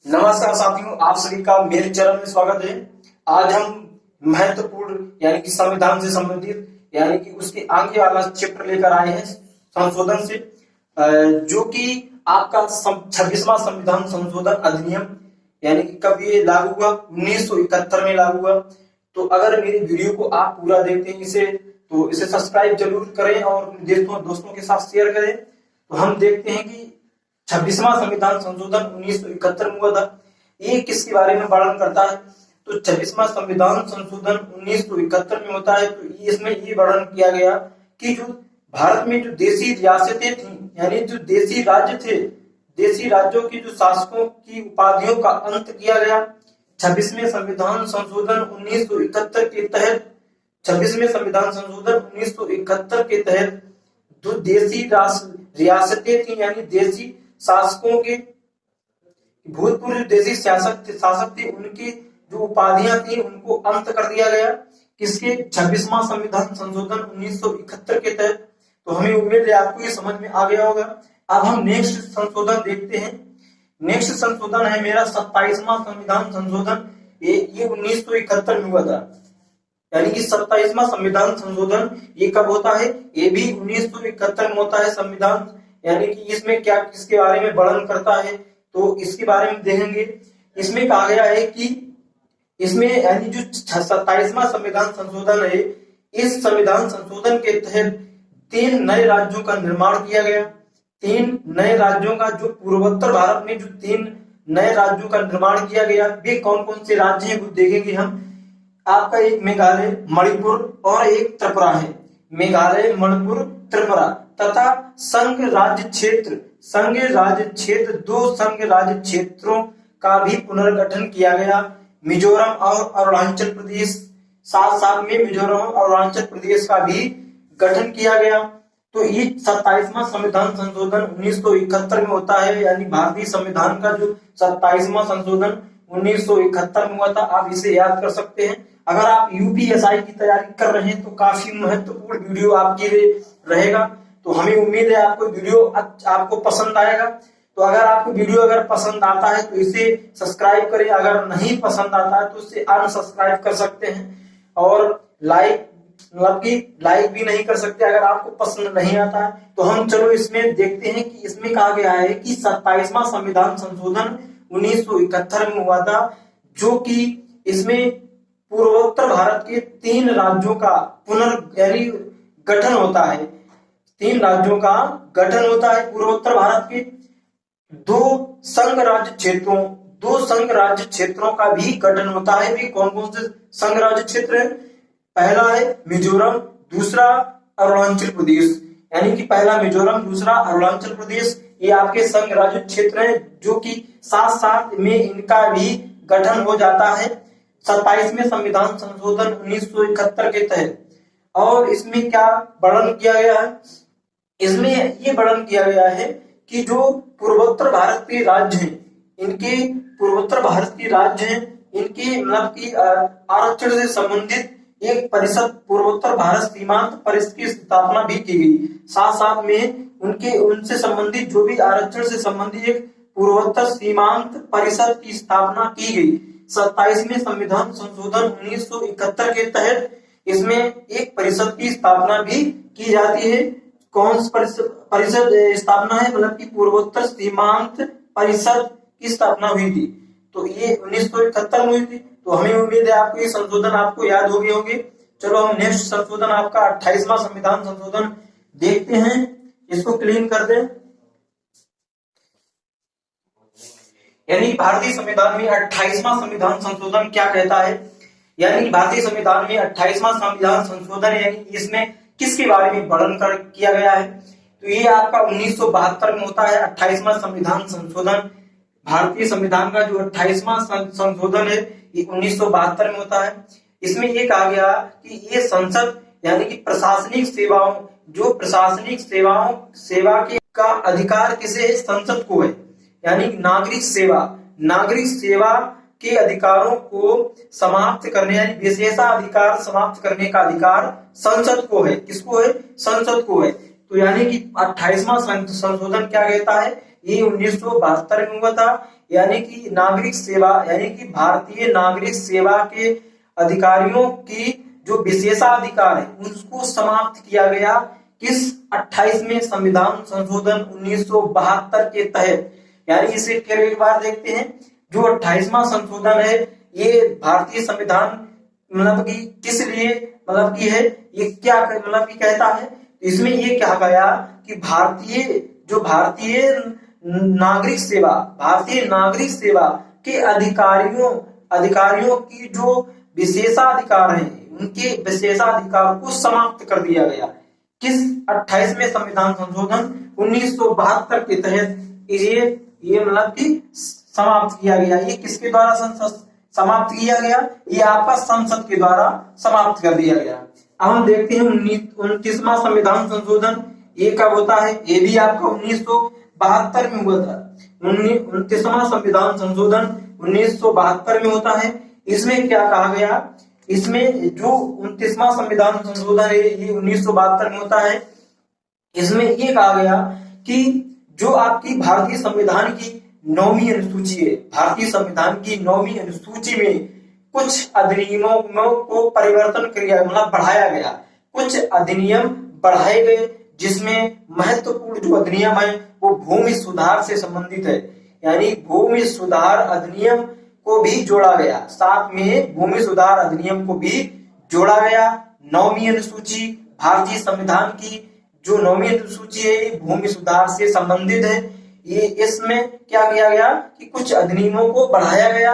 नमस्कार साथियों, आप सभी का मेरे चैनल में स्वागत है। आज हम महत्वपूर्ण यानी कि संविधान से संबंधित यानी कि उसके आगे वाला चैप्टर लेकर आए हैं संशोधन से, जो कि आपका 26वां संविधान संशोधन अधिनियम यानी कि कब ये लागू हुआ, 1971 में लागू हुआ। तो अगर मेरी वीडियो को आप पूरा देखते हैं तो इसे सब्सक्राइब जरूर करें और दोस्तों के साथ शेयर करें। तो हम देखते हैं कि 26वां संविधान संशोधन 1971 में हुआ था। ये किसके बारे में वर्णन करता है? तो 26वां संविधान संशोधन 1971 में होता है। तो इसमें ये वर्णन किया गया कि जो भारत में जो देशी रियासतें थी यानी जो देशी राज्य थे, देशी राज्यों की जो शासकों की उपाधियों का अंत किया गया। 26वें संविधान संशोधन 1971 के तहत 26वें संविधान संशोधन 1971 के तहत जो देशी रियासतें थी यानी देशी शासकों के भूतपूर्व देशी शासक थे, उनकी जो उपाधियां थी उनको अंत कर दिया गया। किसके? 26वां संविधान संशोधन 1971 के तहत। तो हमें उम्मीद है आपको ये समझ में आ गया होगा। अब हम नेक्स्ट संशोधन देखते हैं। नेक्स्ट संशोधन है मेरा 27वां संविधान संशोधन। ये 1971 में हुआ था, यानी कि 27वां संविधान संशोधन ये कब होता है? ये भी 1971 में होता है संविधान। यानी कि इसमें क्या किसके बारे में वर्णन करता है तो इसके बारे में देखेंगे। इसमें कहा गया है कि इसमें यानी जो 27वां संविधान संशोधन है, इस संविधान संशोधन के तहत 3 नए राज्यों का निर्माण किया गया। 3 नए राज्यों का जो पूर्वोत्तर भारत में जो 3 नए राज्यों का निर्माण किया गया, वे कौन कौन से राज्य हैं वो देखेंगे हम। आपका एक मेघालय, मणिपुर और एक त्रिपुरा है। मेघालय, मणिपुर, त्रिपुरा तथा संघ राज्य क्षेत्र 2 संघ राज्य क्षेत्रों का भी पुनर्गठन किया गया। मिजोरम और अरुणाचल प्रदेश, साथ में मिजोरम और अरुणाचल प्रदेश का भी गठन किया गया। तो ये 27वां संविधान संशोधन 1971 में होता है, यानी भारतीय संविधान का जो 27वां संशोधन 1971 में हुआ था। आप इसे याद कर सकते हैं। अगर आप यूपीएसआई की तैयारी कर रहे हैं तो काफी महत्वपूर्ण वीडियो आपके लिए रहेगा। तो हमें उम्मीद है आपको वीडियो आपको पसंद आएगा। तो अगर आपको वीडियो पसंद आता है तो इसे सब्सक्राइब करें, अगर नहीं पसंद आता है तो इसे अनसब्सक्राइब कर सकते हैं और लाइक भी नहीं कर सकते अगर आपको पसंद नहीं आता है। तो हम चलो इसमें देखते हैं कि इसमें कहा गया है कि 27वां संविधान संशोधन 1971 में हुआ था, जो कि इसमें पूर्वोत्तर भारत के 3 राज्यों का गठन होता है। 3 राज्यों का गठन होता है पूर्वोत्तर भारत के। 2 संघ राज्य क्षेत्रों का भी गठन होता है। भी कौन कौन से संघ राज्य क्षेत्र है? पहला है मिजोरम, दूसरा अरुणाचल प्रदेश। यानी कि पहला मिजोरम, दूसरा अरुणाचल प्रदेश, ये आपके संघ राज्य क्षेत्र हैं, जो कि साथ में इनका भी गठन हो जाता है 27वें संविधान संशोधन 1971 के तहत। और इसमें क्या वर्णन किया गया है? इसमें ये वर्णन किया गया है कि जो पूर्वोत्तर भारत के राज्य हैं, इनके मतलब की आरक्षण से संबंधित एक परिषद, पूर्वोत्तर भारत सीमांत परिषद की स्थापना भी की गई। साथ में उनसे संबंधित जो भी आरक्षण से संबंधित एक पूर्वोत्तर सीमांत परिषद की स्थापना की गई। 27वें संविधान संशोधन 1971 के तहत इसमें एक परिषद की स्थापना भी की जाती है। कौन सी परिषद स्थापना है? मतलब कि पूर्वोत्तर सीमांत परिषद की स्थापना हुई थी। तो ये 1971 में हुई थी। तो हमें उम्मीद है आपको ये संशोधन आपको याद हो गए होंगे। चलो हम नेक्स्ट संशोधन आपका 28वां संविधान संशोधन देखते हैं। इसको क्लीन कर दें। यानी भारतीय संविधान में 28वां संविधान संशोधन क्या कहता है? यानी भारतीय संविधान में 28वां संविधान संशोधन यानी इसमें किसके बारे में वर्णन किया गया है? तो ये आपका 1972 में होता है 28वां संविधान संशोधन। भारतीय संविधान का जो 28वां संशोधन है ये 1972 में होता है। इसमें ये कहा गया कि ये संसद यानी कि प्रशासनिक सेवा के का अधिकार किसे है? संसद को है। यानी नागरिक सेवा के अधिकारों को समाप्त करने यानी विशेषाधिकार समाप्त करने का अधिकार संसद को है। किसको है? संसद को है। तो यानी कि 28वां संशोधन क्या कहता है ये 1972 में हुआ था। यानी कि नागरिक सेवा यानी कि भारतीय नागरिक सेवा के अधिकारियों की जो विशेषाधिकार है उसको समाप्त किया गया किस 28वें संविधान संशोधन 1972 के तहत। यानी इसे फिर एक बार देखते हैं। जो 28वां संशोधन है ये भारतीय संविधान मतलब कि किस लिए मतलब की है, ये क्या मतलब की कहता है, इसमें ये कहा गया कि भारतीय नागरिक सेवा के अधिकारियों की जो विशेषाधिकार हैं उनके विशेषाधिकार को समाप्त कर दिया गया किस 28वें संविधान संशोधन 1972 के तहत ये मतलब कि समाप्त किया गया। ये किसके द्वारा समाप्त किया गया, ये आपका संसद के द्वारा समाप्त कर दिया गया। अब हम देखते हैं 29वां संविधान संशोधन, ये कब होता है, ये भी आपका 1972 में हुआ था। 29वां संविधान संशोधन 1972 में होता है। इसमें क्या कहा गया, इसमें जो 29वां संविधान संशोधन है ये 1972 में होता है। इसमें ये कहा गया कि जो आपकी भारतीय संविधान की 9वीं अनुसूची है, भारतीय संविधान की 9वीं अनुसूची में कुछ अधिनियमों को परिवर्तन किया मतलब बढ़ाया गया, कुछ अधिनियम बढ़ाए गए जिसमें महत्वपूर्ण जो अधिनियम है वो भूमि सुधार से संबंधित है। यानी भूमि सुधार अधिनियम को भी जोड़ा गया, साथ में भूमि सुधार अधिनियम को भी जोड़ा गया। 9वीं अनुसूची भारतीय संविधान की जो 9वीं अनुसूची है ये भूमि सुधार से संबंधित है। ये इसमें क्या किया गया कि कुछ अधिनियमों को बढ़ाया गया।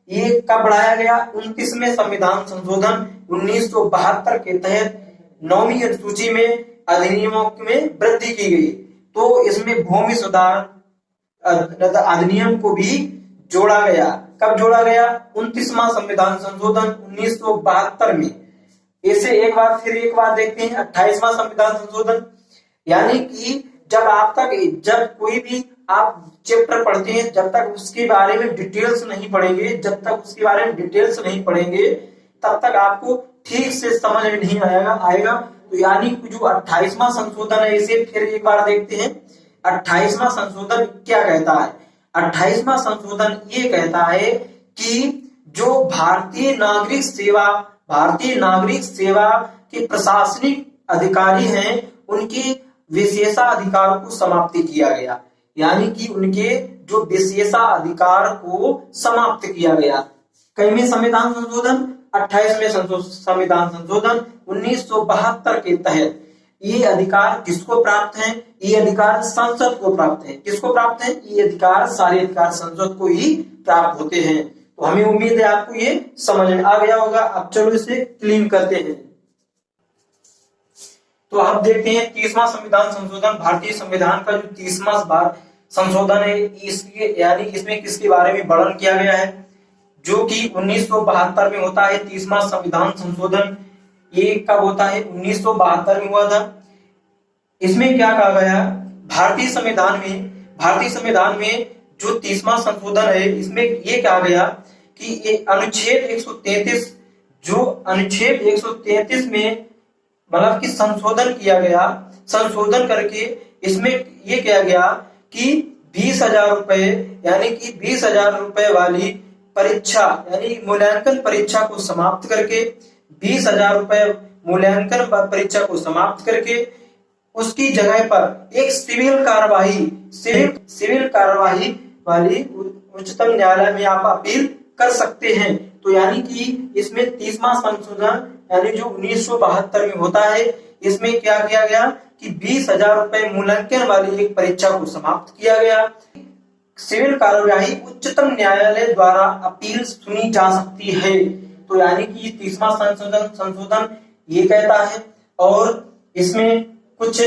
ये कब बढ़ाया गया, 29वें संविधान संशोधन 1972 के तहत 9वीं अनुसूची में अधिनियमों में वृद्धि की गई। तो इसमें भूमि सुधार अधिनियम को भी जोड़ा गया। कब जोड़ा गया, 29वां संविधान संशोधन 1972 में। इसे एक बार देखते हैं 28वां संविधान संशोधन। यानी कि जब कोई भी आप चैप्टर पढ़ते हैं जब तक उसके बारे में डिटेल्स नहीं पढ़ेंगे, तब तक आपको ठीक से समझ में नहीं आएगा। तो यानी जो 28वां संशोधन है इसे फिर एक बार देखते हैं। 28वां संशोधन क्या कहता है, 28वां संशोधन ये कहता है कि जो भारतीय नागरिक सेवा के प्रशासनिक अधिकारी हैं उनकी विशेषाधिकार को समाप्ति किया गया। यानी कि उनके जो विशेषाधिकार को समाप्त किया गया। कईवें संविधान संशोधन, 28वें संविधान संशोधन 1972 के तहत ये अधिकार किसको प्राप्त है, ये अधिकार संसद को प्राप्त है। किसको प्राप्त है, ये अधिकार सारे अधिकार संसद को ही प्राप्त होते हैं। तो हमें उम्मीद है आपको ये समझ में आ गया होगा। अब चलो इसे क्लीन करते हैं। तो आप देखते हैं 30वां संविधान संशोधन, भारतीय संविधान का जो 30वां संशोधन है यानी इसमें किसके बारे में वर्णन किया गया है, जो कि 1972 में होता है। 30वां संविधान संशोधन ये कब होता है, 1972 में हुआ था। इसमें क्या कहा गया, भारतीय संविधान में जो 30वां संशोधन है इसमें ये कहा गया कि ये अनुच्छेद 133 में मतलब कि संशोधन किया गया। संशोधन करके इसमें ये किया गया कि 20,000 रुपए यानी कि 20,000 रुपए वाली परीक्षा यानी मूल्यांकन परीक्षा को समाप्त करके 20,000 रुपए मूल्यांकन परीक्षा को समाप्त करके उसकी जगह पर एक सिविल कार्यवाही वाली उच्चतम न्यायालय में आप अपील कर सकते हैं। तो यानी कि इसमें 30वां संशोधन यानी जो 1972 में होता है इसमें क्या किया गया कि 20,000 रुपए मूल्यांकन वाली एक परीक्षा को समाप्त किया गया। सिविल कार्यवाही उच्चतम न्यायालय द्वारा अपील सुनी जा सकती है। तो यानी कि 30वां संशोधन ये कहता है और इसमें कुछ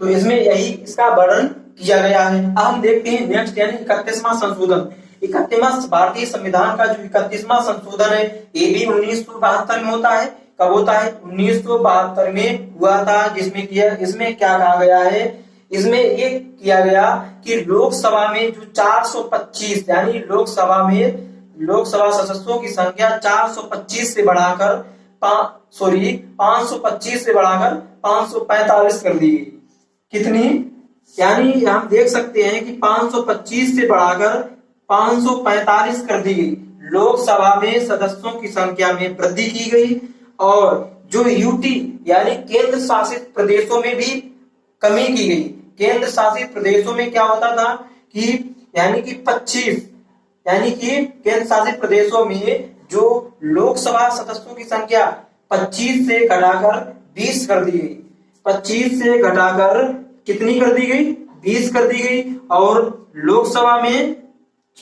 तो इसमें यही इसका वर्णन किया गया है। अब हम देखते हैं नेक्स्ट यानी 31वां संशोधन। 31वां भारतीय संविधान का जो 31वां संशोधन है ये भी 1972 में होता है। कब होता है, 1972 में हुआ था। इसमें क्या कहा गया है, इसमें ये किया गया कि लोकसभा में जो 425 यानी लोकसभा सदस्यों की संख्या 525 से बढ़ाकर 545 कर दी गई। कितनी, यानी हम देख सकते हैं कि 525 से बढ़ाकर 545 कर दी गई। लोकसभा में सदस्यों की संख्या में वृद्धि की गई और जो यूटी यानी केंद्र शासित प्रदेशों में भी कमी की गई। केंद्र शासित प्रदेशों में क्या होता था कि यानी कि 25 यानी कि केंद्र शासित प्रदेशों में जो लोकसभा सदस्यों की संख्या 25 से घटाकर 20 कर दी गई। 25 से घटाकर कितनी कर दी गई? 20 कर दी गई। और लोकसभा में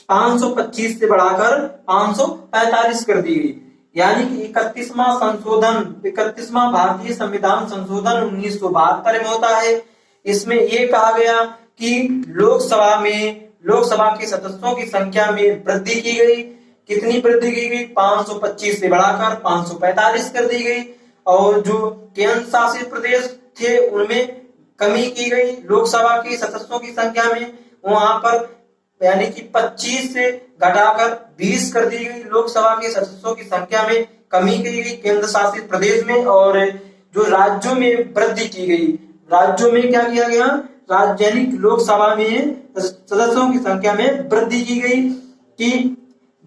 525 से बढ़ाकर 545 कर दी गई। यानी कि 31वां भारतीय संविधान संशोधन 1972 में होता है। इसमें यह कहा गया कि लोकसभा के सदस्यों की संख्या में वृद्धि की गई। कितनी वृद्धि की गई? 525 से बढ़ाकर 545 कर दी गई। और जो केंद्र शासित प्रदेश थे उनमें कमी की गई लोकसभा के सदस्यों की संख्या में। वहां पर यानी कि 25 से घटाकर 20 कर दी गई। लोकसभा के सदस्यों की संख्या में कमी की गई केंद्र शासित प्रदेश में। और जो राज्यों में वृद्धि की गई, राज्यों में क्या किया गया? राज्य यानी लोकसभा में सदस्यों की संख्या में वृद्धि की गई कि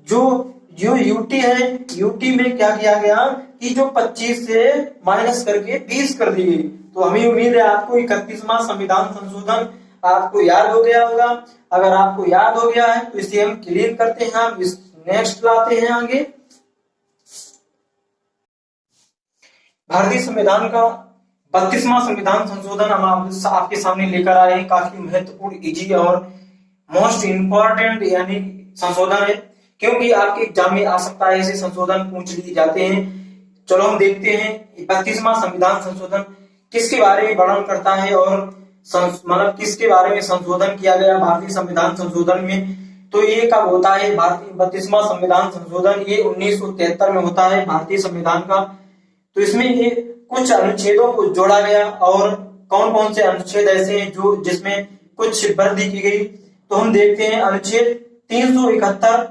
जो यूटी है, यूटी में क्या किया गया कि जो 25 से माइनस करके 20 कर दी गई। तो हमें उम्मीद है आपको 31वां संविधान संशोधन आपको याद हो गया होगा। अगर आपको याद हो गया है तो इसे हम क्लीन करते हैं। हम इस नेक्स्ट लाते हैं आगे। भारतीय संविधान का 32वां संविधान संशोधन हम आपके सामने लेकर आए हैं। काफी महत्वपूर्ण, इजी और मोस्ट इंपॉर्टेंट यानी संशोधन है, क्योंकि आपके एग्जाम में आ सकता है ऐसे संशोधन पूछ लिए जाते हैं। चलो हम देखते हैं 32वां संविधान संशोधन किसके बारे में वर्णन करता है और मतलब किसके बारे में संशोधन किया गया भारतीय संविधान संशोधन में। तो ये कब होता है भारतीय 32वां संविधान संशोधन? ये 1973 में होता है भारतीय संविधान का। तो इसमें ये कुछ अनुच्छेदों को जोड़ा गया। और कौन कौन से अनुच्छेद ऐसे हैं जो जिसमें कुछ वृद्धि की गई? तो हम देखते हैं अनुच्छेद 371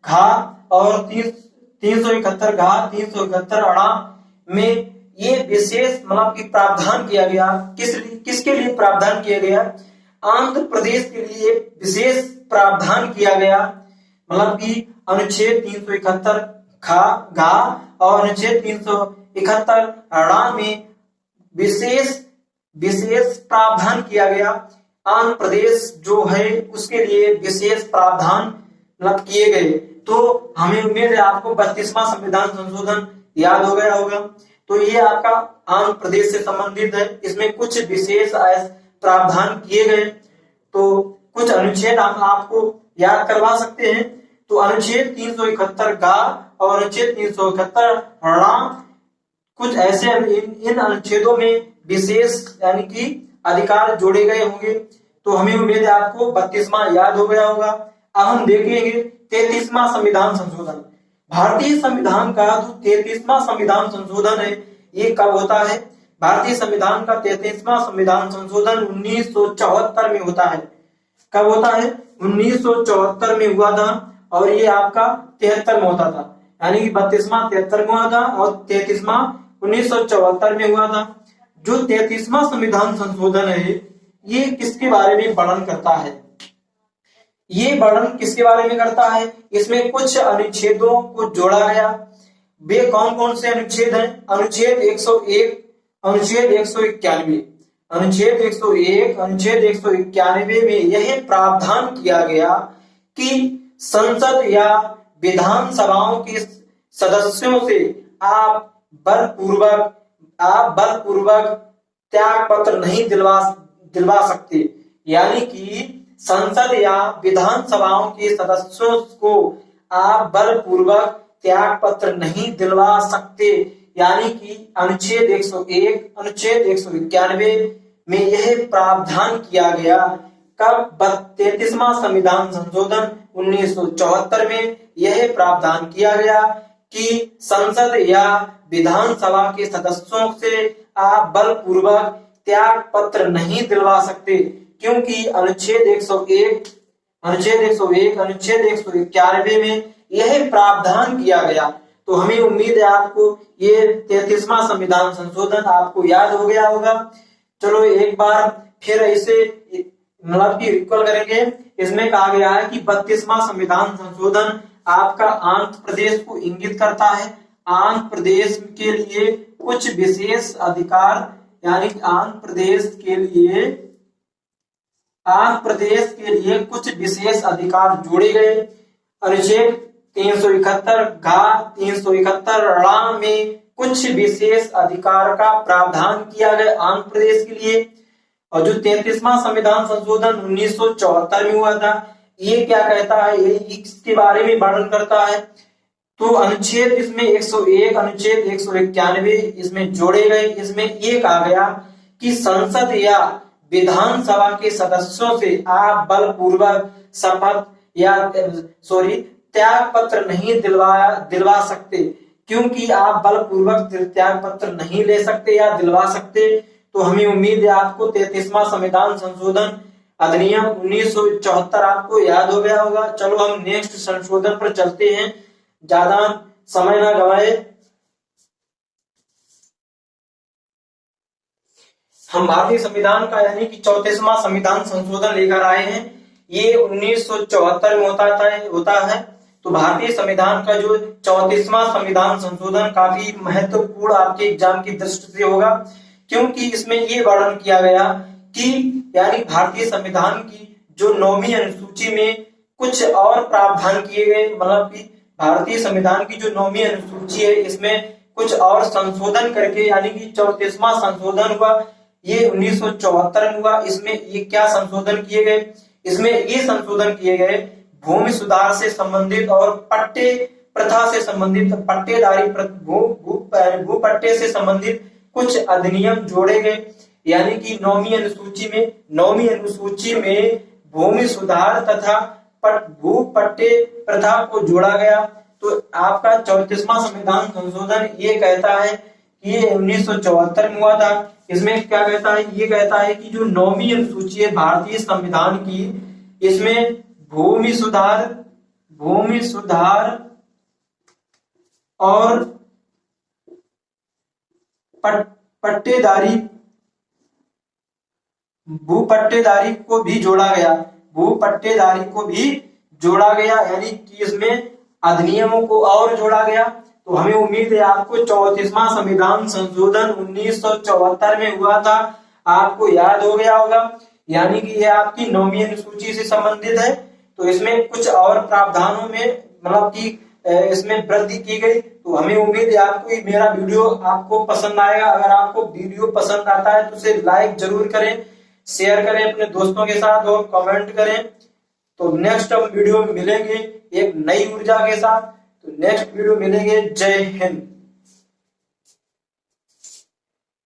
घा और 371 घा 371 अड़ा में ये विशेष मतलब कि प्रावधान किया गया। किसके लिए प्रावधान किया गया? आंध्र प्रदेश के लिए विशेष प्रावधान किया गया। मतलब कि अनुच्छेद 371 घा और अनुच्छेद 371 अड़ा में विशेष प्रावधान किया गया। आंध्र प्रदेश जो है उसके लिए विशेष प्रावधान मतलब किए गए। तो हमें उम्मीद है आपको 32वां संविधान संशोधन याद हो गया होगा। तो ये आपका आंध्र प्रदेश से संबंधित है। इसमें कुछ विशेष प्रावधान किए गए। तो कुछ अनुच्छेद हम आपको याद करवा सकते हैं। तो अनुच्छेद 371 गा और अनुच्छेद 371 ड़ा कुछ ऐसे इन अनुच्छेदों में विशेष यानी कि अधिकार जोड़े गए होंगे। तो हमें उम्मीद है आपको 32वां याद हो गया होगा। अब हम देखेंगे 33वां संविधान संशोधन। भारतीय संविधान का जो 33वां संविधान संशोधन है ये कब होता है? भारतीय संविधान का 33वां संविधान संशोधन 1974 में होता है। कब होता है? 1974 में हुआ था। और ये आपका 73 में होता था। यानी कि 32वां 73 में हुआ था और 33वां 1974 में हुआ था। जो 33वां संविधान संशोधन है ये किसके बारे में वर्णन करता है? ये वर्णन किसके बारे में करता है? इसमें कुछ अनुच्छेदों को जोड़ा गया। वे कौन कौन से अनुच्छेद हैं? अनुच्छेद 101, अनुच्छेद 191, अनुच्छेद 101, अनुच्छेद 191 में यह प्रावधान किया गया कि संसद या विधानसभाओं के सदस्यों से आप बलपूर्वक त्याग पत्र नहीं दिलवा सकते। यानी कि संसद या विधानसभाओं के सदस्यों को आप बलपूर्वक त्याग पत्र नहीं दिलवा सकते। यानी कि अनुच्छेद 101, अनुच्छेद 191 में यह प्रावधान किया गया। कब? 33वां संविधान संशोधन 1974 में यह प्रावधान किया गया कि संसद या विधानसभा के सदस्यों से आप बलपूर्वक त्याग पत्र नहीं दिलवा सकते, क्योंकि अनुच्छेद 101, अनुच्छेद 191 में यह प्रावधान किया गया। तो हमें उम्मीद है आपको ये 33वां संविधान संशोधन आपको याद हो गया होगा। चलो एक बार फिर इसे मतलब कि इक्वल करेंगे। इसमें कहा गया है कि 32वां संविधान संशोधन आपका आंध्र प्रदेश को इंगित करता है। आंध्र प्रदेश के लिए कुछ विशेष अधिकार, यानी आंध्र प्रदेश के लिए कुछ विशेष अधिकार जोड़े गए। अनुच्छेद 371 घ 371 ण में कुछ विशेष अधिकार का प्रावधान किया गया आंध्र प्रदेश के लिए। और जो 33वां संविधान संशोधन 1974 में हुआ था, ये क्या कहता है, ये इसके बारे में वर्णन करता है। तो अनुच्छेद इसमें 101, अनुच्छेद 191 इसमें जोड़े गए। इसमें ये कहा गया कि संसद या विधानसभा के सदस्यों से आप बलपूर्वक शपथ या त्याग पत्र नहीं दिलवा सकते, क्योंकि आप बलपूर्वक त्याग पत्र नहीं ले सकते या दिलवा सकते। तो हमें उम्मीद है आपको 33वां संविधान संशोधन अधिनियम 1974 आपको याद हो गया होगा। चलो हम नेक्स्ट संशोधन पर चलते हैं, ज्यादा समय ना गवाए। हम भारतीय संविधान का यानी कि 34वां संविधान संशोधन लेकर आए हैं। ये 1974 में होता है। तो भारतीय संविधान का जो 34वां संविधान संशोधन काफी महत्वपूर्ण आपके एग्जाम की दृष्टि से होगा, क्योंकि इसमें ये वर्णन किया गया कि यानी भारतीय संविधान की जो 9वीं अनुसूची में कुछ और प्रावधान किए गए, मतलब कि भारतीय संविधान की जो 9वीं अनुसूची है इसमें कुछ और संशोधन करके यानी कि 34वां संशोधन हुआ। ये 1974 में हुआ। इसमें ये क्या संशोधन किए गए, इसमें ये संशोधन किए गए भूमि सुधार से संबंधित और पट्टे प्रथा से संबंधित, पट्टेदारी भू पट्टे से संबंधित कुछ अधिनियम जोड़े गए। यानी कि 9वीं अनुसूची में भूमि सुधार तथा भू पट्टे प्रथा को जोड़ा गया। तो आपका 34वां संविधान संशोधन ये कहता है कि ये 1974 में हुआ था। इसमें क्या कहता है, ये कहता है कि जो 9वीं अनुसूची है भारतीय संविधान की, इसमें भूमि सुधार और पट्टेदारी भूपट्टेदारी को भी जोड़ा गया। यानी कि इसमें अधिनियमों को और जोड़ा गया। तो हमें उम्मीद है आपको 34वां संविधान संशोधन 1974 में हुआ था, आपको याद हो गया होगा। यानी कि यह आपकी 9वीं अनुसूची से संबंधित है। तो इसमें कुछ और प्रावधानों में मतलब कि इसमें वृद्धि की गई। तो हमें उम्मीद है आपको मेरा वीडियो आपको पसंद आएगा। अगर आपको वीडियो पसंद आता है तो उसे लाइक जरूर करें, शेयर करें अपने दोस्तों के साथ और कमेंट करें। तो नेक्स्ट हम वीडियो में मिलेंगे एक नई ऊर्जा के साथ। तो नेक्स्ट वीडियो मिलेंगे। जय हिंद।